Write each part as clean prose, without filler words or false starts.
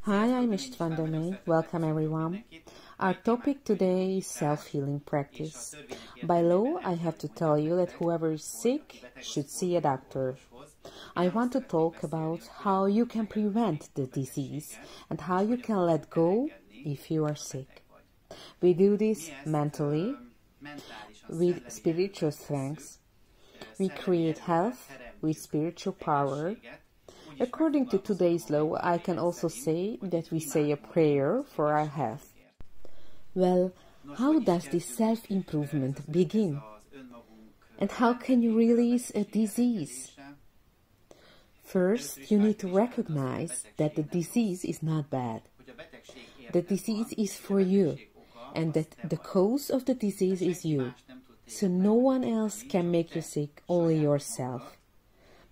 Hi, I'm István Dömény. Welcome everyone. Our topic today is self-healing practice. By law, I have to tell you that whoever is sick should see a doctor. I want to talk about how you can prevent the disease and how you can let go if you are sick. We do this mentally, with spiritual strength. We create health with spiritual power. According to today's law, I can also say that we say a prayer for our health. Well, how does this self-improvement begin? And how can you release a disease? First, you need to recognize that the disease is not bad. The disease is for you, and that the cause of the disease is you. So no one else can make you sick, only yourself.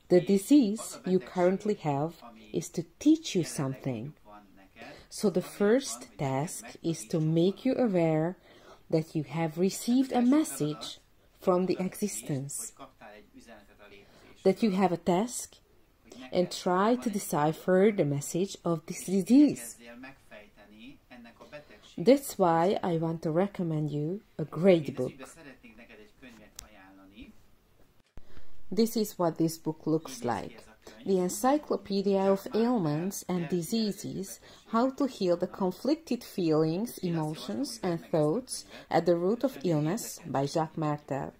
The disease you currently have is to teach you something. So the first task is to make you aware that you have received a message from the existence, that you have a task, and try to decipher the message of this disease. That's why I want to recommend you a great book. This is what this book looks like. The Encyclopedia of Ailments and Diseases, How to Heal the Conflicted Feelings, Emotions and Thoughts at the Root of Illness by Jacques Martel.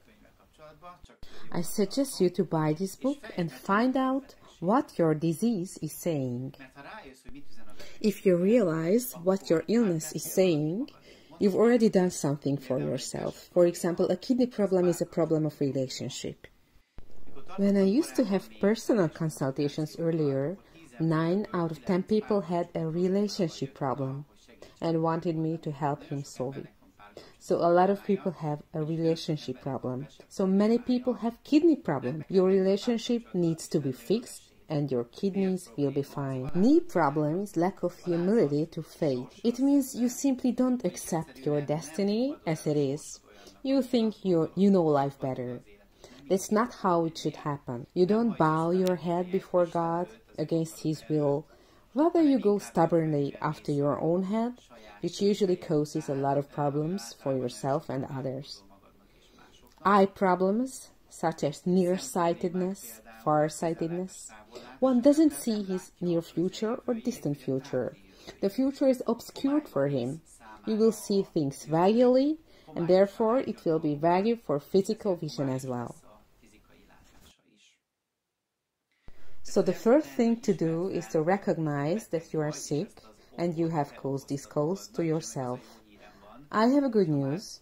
I suggest you to buy this book and find out what your disease is saying. If you realize what your illness is saying, you've already done something for yourself. For example, a kidney problem is a problem of relationship. When I used to have personal consultations earlier, 9 out of 10 people had a relationship problem and wanted me to help him solve it. So a lot of people have a relationship problem. So many people have kidney problem. Your relationship needs to be fixed and your kidneys will be fine. Knee problem is lack of humility to faith. It means you simply don't accept your destiny as it is. You think you know life better. That's not how it should happen. You don't bow your head before God against His will. Rather, you go stubbornly after your own head, which usually causes a lot of problems for yourself and others. Eye problems, such as nearsightedness, farsightedness. One doesn't see his near future or distant future. The future is obscured for him. You will see things vaguely, and therefore it will be vague for physical vision as well. So the first thing to do is to recognize that you are sick and you have caused this cause to yourself. I have a good news,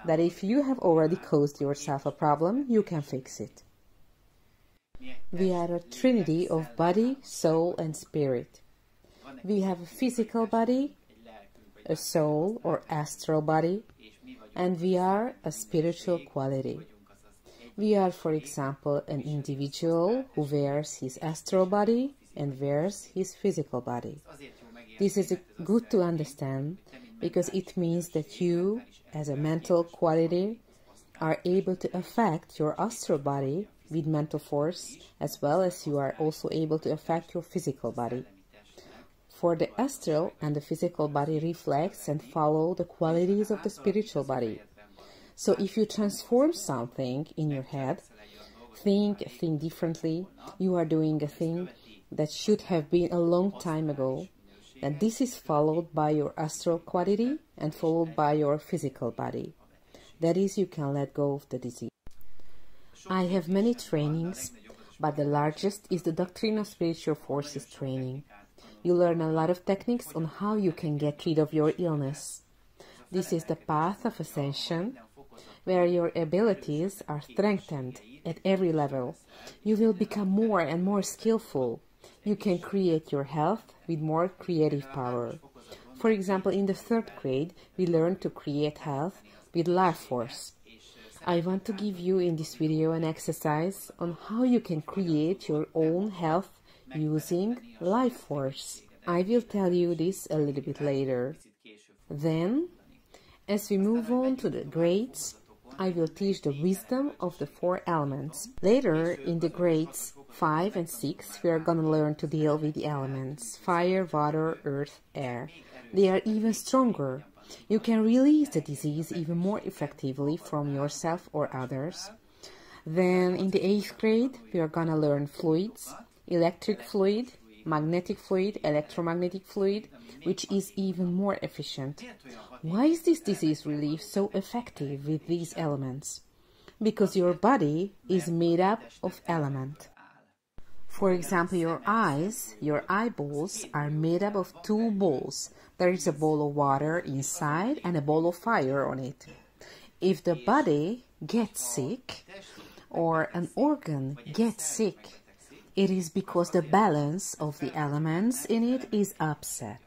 that if you have already caused yourself a problem, you can fix it. We are a trinity of body, soul and spirit. We have a physical body, a soul or astral body, and we are a spiritual quality. We are, for example, an individual who wears his astral body and wears his physical body. This is good to understand because it means that you, as a mental quality, are able to affect your astral body with mental force as well as you are also able to affect your physical body. For the astral and the physical body reflects and follow the qualities of the spiritual body. So if you transform something in your head, think differently, you are doing a thing that should have been a long time ago, and this is followed by your astral quality and followed by your physical body. That is, you can let go of the disease. I have many trainings, but the largest is the Doctrine of Spiritual Forces training. You learn a lot of techniques on how you can get rid of your illness. This is the path of ascension, where your abilities are strengthened at every level. You will become more and more skillful. You can create your health with more creative power. For example, in the 3rd grade, we learn to create health with life force. I want to give you in this video an exercise on how you can create your own health using life force. I will tell you this a little bit later. Then, as we move on to the grades, I will teach the wisdom of the 4 elements. Later, in the grades 5 and 6, we are going to learn to deal with the elements: fire, water, earth, air. They are even stronger. You can release the disease even more effectively from yourself or others. Then, in the 8th grade, we are going to learn fluids: electric fluid, magnetic fluid, electromagnetic fluid, which is even more efficient. Why is this disease relief so effective with these elements? Because your body is made up of elements. For example, your eyes, your eyeballs, are made up of 2 balls. There is a ball of water inside and a ball of fire on it. If the body gets sick or an organ gets sick, it is because the balance of the elements in it is upset.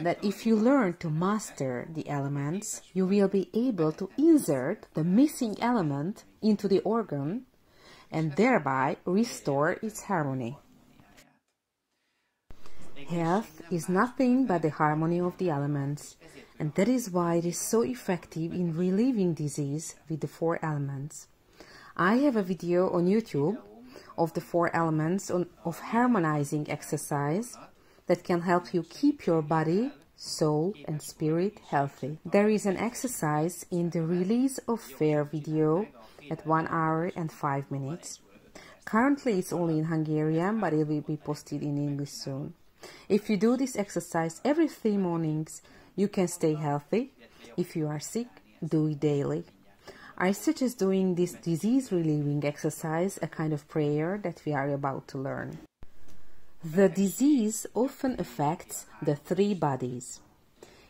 That if you learn to master the elements, you will be able to insert the missing element into the organ and thereby restore its harmony. Health is nothing but the harmony of the elements, and that is why it is so effective in relieving disease with the 4 elements. I have a video on YouTube of the 4 elements of harmonizing exercise that can help you keep your body, soul and spirit healthy. There is an exercise in the Release of Fear video at 1 hour and 5 minutes. Currently it's only in Hungarian, but it will be posted in English soon. If you do this exercise every 3 mornings, you can stay healthy. If you are sick, do it daily. I suggest doing this disease-relieving exercise, a kind of prayer that we are about to learn. The disease often affects the 3 bodies.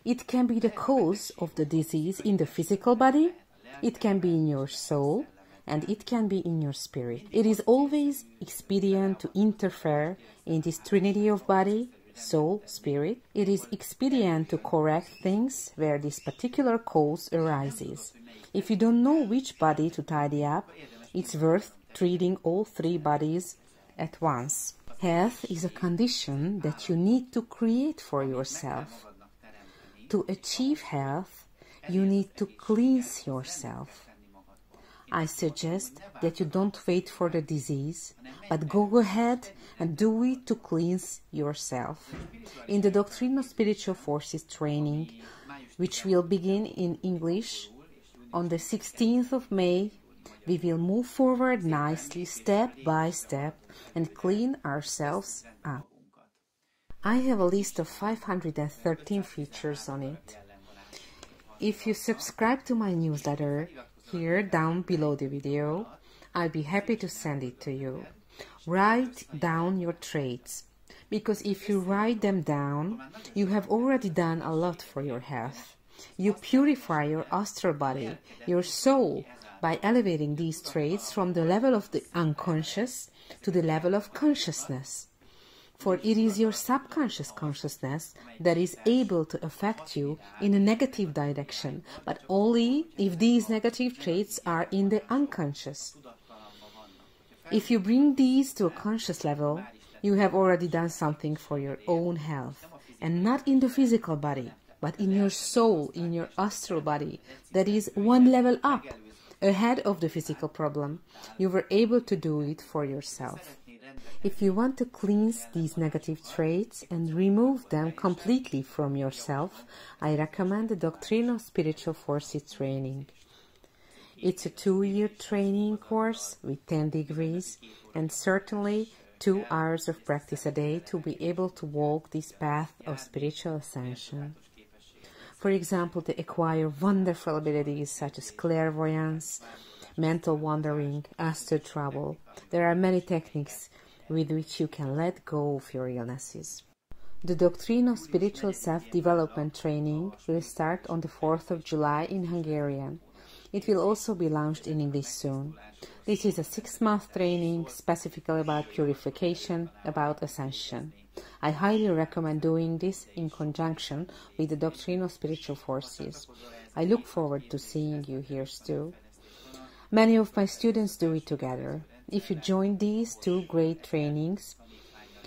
It can be the cause of the disease in the physical body, it can be in your soul, and it can be in your spirit. It is always expedient to interfere in this trinity of body, soul, spirit. It is expedient to correct things where this particular cause arises. If you don't know which body to tidy up, it's worth treating all 3 bodies at once. Health is a condition that you need to create for yourself. To achieve health, you need to cleanse yourself. I suggest that you don't wait for the disease, but go ahead and do it to cleanse yourself. In the Doctrine of Spiritual Forces training, which will begin in English on the 16th of May, we will move forward nicely, step by step, and clean ourselves up. I have a list of 513 features on it. If you subscribe to my newsletter, here down below the video, I'll be happy to send it to you. Write down your traits, because if you write them down, you have already done a lot for your health. You purify your astral body, your soul, by elevating these traits from the level of the unconscious to the level of consciousness. For it is your subconscious consciousness that is able to affect you in a negative direction, but only if these negative traits are in the unconscious. If you bring these to a conscious level, you have already done something for your own health, and not in the physical body, but in your soul, in your astral body, that is 1 level up, ahead of the physical problem. You were able to do it for yourself. If you want to cleanse these negative traits and remove them completely from yourself, I recommend the Doctrine of Spiritual Forces training. It's a 2-year training course with 10 degrees and certainly 2 hours of practice a day to be able to walk this path of spiritual ascension. For example, to acquire wonderful abilities such as clairvoyance, mental wandering, astral travel. There are many techniques with which you can let go of your illnesses. The Doctrine of Spiritual Self-Development training will start on the 4th of July in Hungarian. It will also be launched in English soon. This is a 6-month training specifically about purification, about ascension. I highly recommend doing this in conjunction with the Doctrine of Spiritual Forces. I look forward to seeing you here too. Many of my students do it together. If you join these 2 great trainings,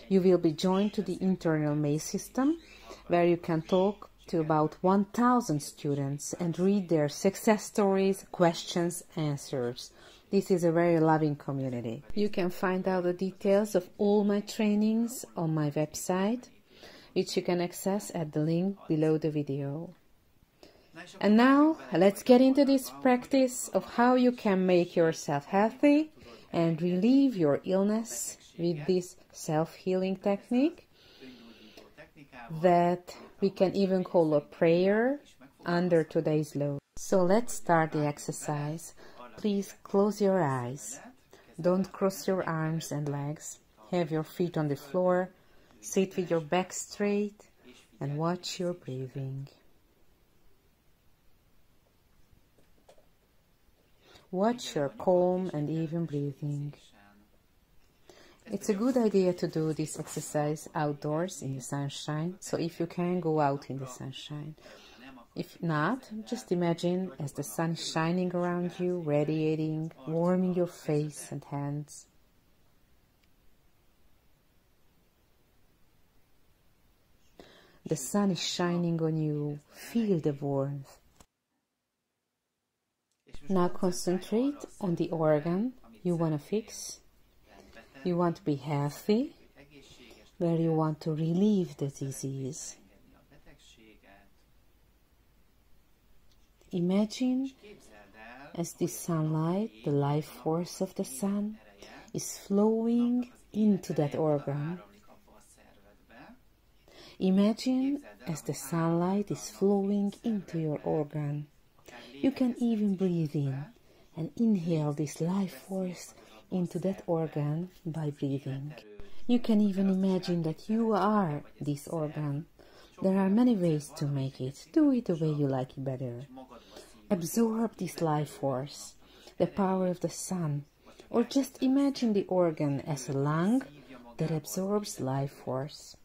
you will be joined to the internal mail system, where you can talk to about 1,000 students and read their success stories, questions, answers. This is a very loving community. You can find out the details of all my trainings on my website, which you can access at the link below the video. And now, let's get into this practice of how you can make yourself healthy and relieve your illness with this self-healing technique that we can even call a prayer under today's law. So let's start the exercise. Please close your eyes. Don't cross your arms and legs. Have your feet on the floor. Sit with your back straight and watch your breathing. Watch your calm and even breathing. It's a good idea to do this exercise outdoors in the sunshine, so if you can, go out in the sunshine. If not, just imagine as the sun is shining around you, radiating, warming your face and hands. The sun is shining on you, feel the warmth. Now concentrate on the organ you want to fix. You want to be healthy, where you want to relieve the disease. Imagine as the sunlight, the life force of the sun, is flowing into that organ. Imagine as the sunlight is flowing into your organ. You can even breathe in and inhale this life force into that organ by breathing. You can even imagine that you are this organ. There are many ways to make it. Do it the way you like it better. Absorb this life force, the power of the sun, or just imagine the organ as a lung that absorbs life force.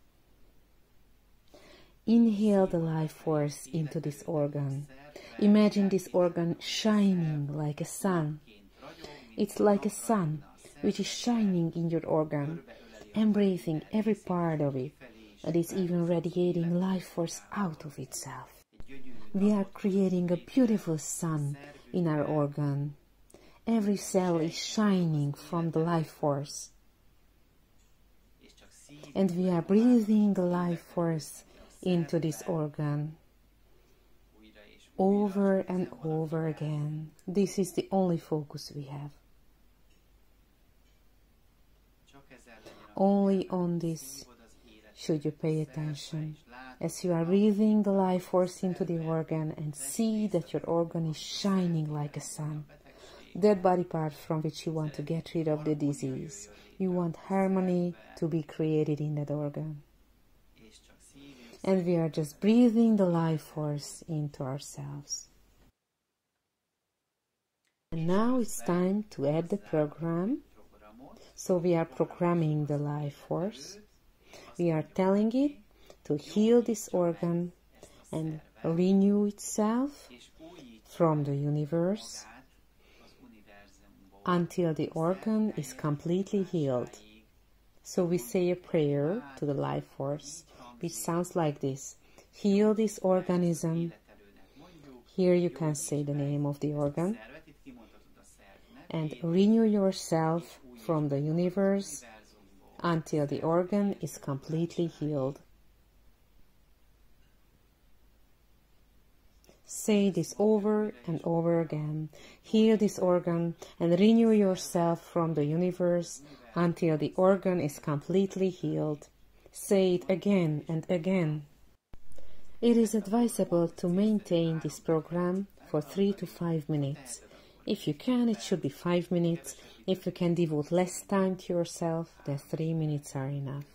Inhale the life force into this organ. Imagine this organ shining like a sun. It's like a sun which is shining in your organ, embracing every part of it, and is even radiating life force out of itself. We are creating a beautiful sun in our organ. Every cell is shining from the life force. And we are breathing the life force into this organ. Over and over again. This is the only focus we have. Only on this should you pay attention, as you are breathing the life force into the organ and see that your organ is shining like a sun. That body part from which you want to get rid of the disease. You want harmony to be created in that organ. And we are just breathing the life force into ourselves. And now it's time to add the program. So we are programming the life force. We are telling it to heal this organ and renew itself from the universe until the organ is completely healed. So we say a prayer to the life force, which sounds like this: heal this organism. Here you can say the name of the organ. And renew yourself from the universe until the organ is completely healed. Say this over and over again. Heal this organ and renew yourself from the universe until the organ is completely healed. Say it again and again. It is advisable to maintain this program for 3 to 5 minutes. If you can, it should be 5 minutes. If you can devote less time to yourself, then 3 minutes are enough.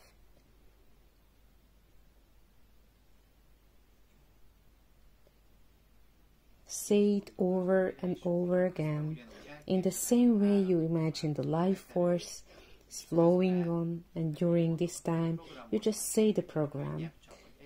Say it over and over again. In the same way you imagine the life force is flowing on, and during this time you just say the program.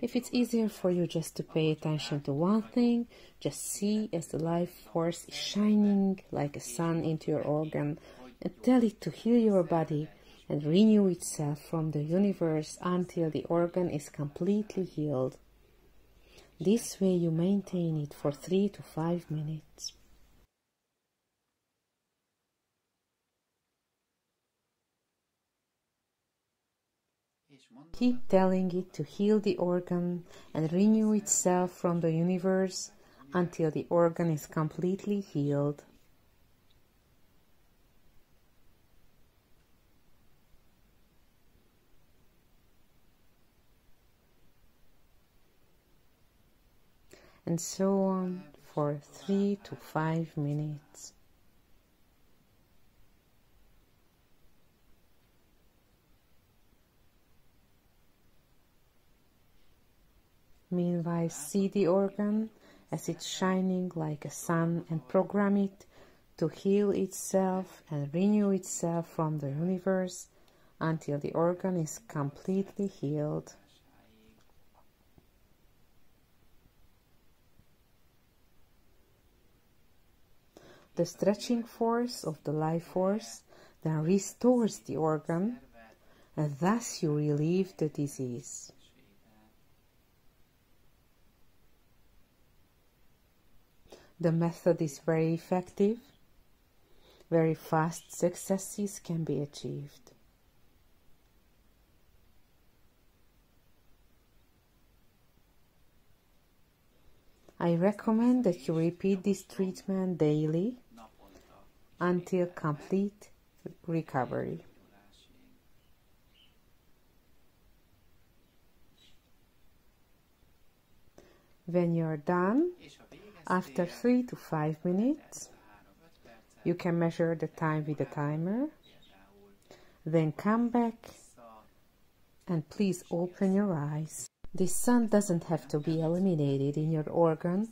If it's easier for you just to pay attention to one thing, just see as the life force is shining like a sun into your organ, and tell it to heal your body and renew itself from the universe until the organ is completely healed. This way you maintain it for 3 to 5 minutes. Keep telling it to heal the organ and renew itself from the universe until the organ is completely healed. And so on for 3 to 5 minutes. Meanwhile, see the organ as it's shining like a sun and program it to heal itself and renew itself from the universe until the organ is completely healed. The stretching force of the life force then restores the organ, and thus you relieve the disease. The method is very effective. Very fast successes can be achieved. I recommend that you repeat this treatment daily until complete recovery. When you're done, after 3 to 5 minutes, you can measure the time with the timer, then come back and please open your eyes. The sun doesn't have to be eliminated in your organ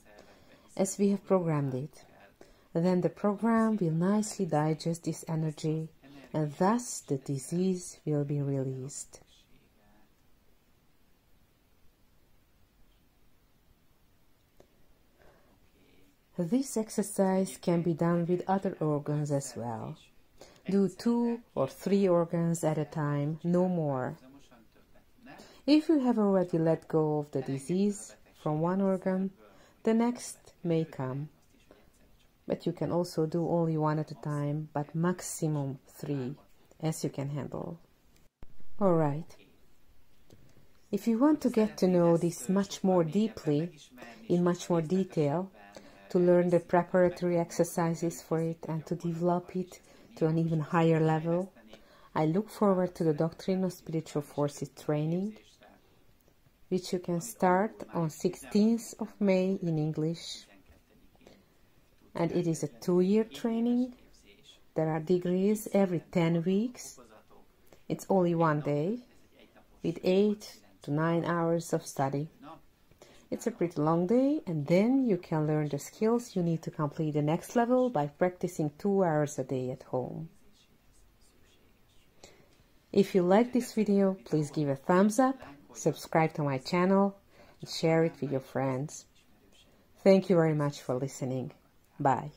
as we have programmed it. Then the program will nicely digest this energy and thus the disease will be released. This exercise can be done with other organs as well. Do 2 or 3 organs at a time, no more. If you have already let go of the disease from one organ, the next may come. But you can also do only 1 at a time, but maximum 3, as you can handle. Alright. If you want to get to know this much more deeply, in much more detail, to learn the preparatory exercises for it and to develop it to an even higher level, I look forward to the Doctrine of Spiritual Forces training, which you can start on 16th of May in English. And it is a 2-year training. There are degrees every 10 weeks. It's only 1 day with 8 to 9 hours of study. It's a pretty long day, and then you can learn the skills you need to complete the next level by practicing 2 hours a day at home. If you like this video, please give a thumbs up, subscribe to my channel, and share it with your friends. Thank you very much for listening. Bye.